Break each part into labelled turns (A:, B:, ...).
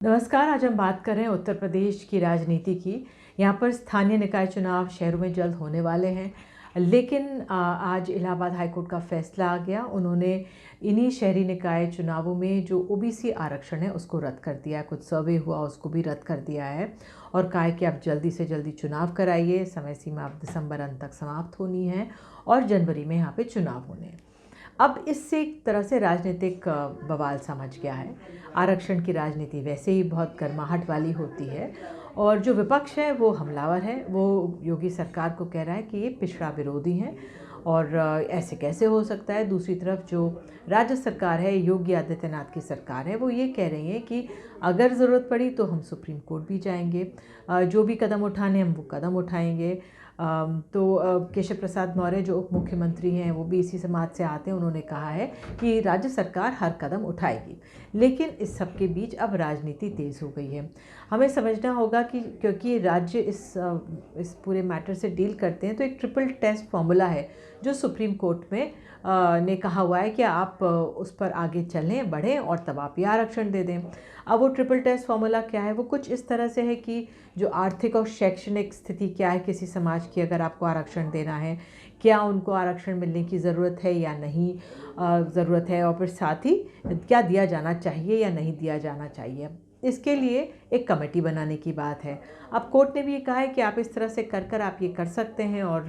A: नमस्कार। आज हम बात कर रहे हैं उत्तर प्रदेश की राजनीति की। यहाँ पर स्थानीय निकाय चुनाव शहरों में जल्द होने वाले हैं, लेकिन आज इलाहाबाद हाईकोर्ट का फैसला आ गया। उन्होंने इन्हीं शहरी निकाय चुनावों में जो ओबीसी आरक्षण है उसको रद्द कर दिया है। कुछ सर्वे हुआ उसको भी रद्द कर दिया है और कहा है कि आप जल्दी से जल्दी चुनाव कराइए। समय सीमा अब दिसंबर अंत तक समाप्त होनी है और जनवरी में यहाँ पे चुनाव होने हैं। अब इससे एक तरह से राजनीतिक बवाल समझ गया है। आरक्षण की राजनीति वैसे ही बहुत गर्माहट वाली होती है और जो विपक्ष है वो हमलावर है। वो योगी सरकार को कह रहा है कि ये पिछड़ा विरोधी हैं और ऐसे कैसे हो सकता है। दूसरी तरफ जो राज्य सरकार है, योगी आदित्यनाथ की सरकार है, वो ये कह रही है कि अगर ज़रूरत पड़ी तो हम सुप्रीम कोर्ट भी जाएंगे, जो भी कदम उठाने हम वो कदम उठाएंगे। केशव प्रसाद मौर्य जो उप मुख्यमंत्री हैं वो भी इसी समाज से आते हैं। उन्होंने कहा है कि राज्य सरकार हर कदम उठाएगी, लेकिन इस सब के बीच अब राजनीति तेज़ हो गई है। हमें समझना होगा कि क्योंकि राज्य इस पूरे मैटर से डील करते हैं, तो एक ट्रिपल टेस्ट फॉर्मूला है जो सुप्रीम कोर्ट में ने कहा हुआ है कि आप उस पर आगे चलें, बढ़ें और तब आप ये आरक्षण दे दें। अब वो ट्रिपल टेस्ट फॉर्मूला क्या है? वो कुछ इस तरह से है कि जो आर्थिक और शैक्षणिक स्थिति क्या है किसी समाज की, अगर आपको आरक्षण देना है, क्या उनको आरक्षण मिलने की ज़रूरत है या नहीं ज़रूरत है, और फिर साथ ही क्या दिया जाना चाहिए या नहीं दिया जाना चाहिए। इसके लिए एक कमेटी बनाने की बात है। अब कोर्ट ने भी ये कहा है कि आप इस तरह से कर आप ये कर सकते हैं और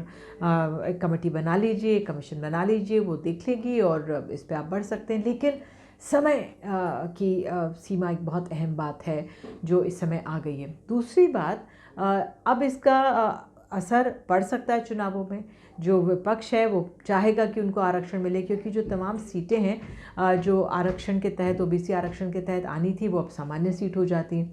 A: एक कमेटी बना लीजिए, कमीशन बना लीजिए, वो देख लेगी और इस पे आप बढ़ सकते हैं। लेकिन समय की सीमा एक बहुत अहम बात है जो इस समय आ गई है। दूसरी बात, अब इसका असर पड़ सकता है चुनावों में। जो विपक्ष है वो चाहेगा कि उनको आरक्षण मिले, क्योंकि जो तमाम सीटें हैं जो आरक्षण के तहत, ओबीसी आरक्षण के तहत आनी थी, वो अब सामान्य सीट हो जाती।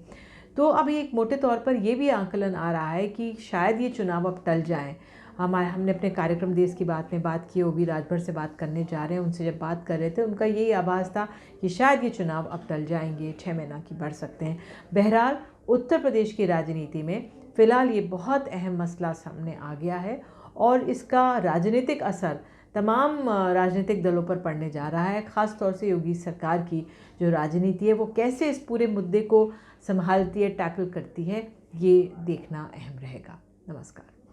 A: तो अब एक मोटे तौर पर ये भी आकलन आ रहा है कि शायद ये चुनाव अब टल जाएं। हमने अपने कार्यक्रम देश की बात में बात की, वो भी राजभर से बात करने जा रहे हैं। उनसे जब बात कर रहे थे उनका यही आभास था कि शायद ये चुनाव अब टल जाएंगे, 6 महीना की बढ़ सकते हैं। बहरहाल उत्तर प्रदेश की राजनीति में फ़िलहाल ये बहुत अहम मसला सामने आ गया है और इसका राजनीतिक असर तमाम राजनीतिक दलों पर पड़ने जा रहा है। ख़ास तौर से योगी सरकार की जो राजनीति है वो कैसे इस पूरे मुद्दे को संभालती है, टैकल करती है, ये देखना अहम रहेगा। नमस्कार।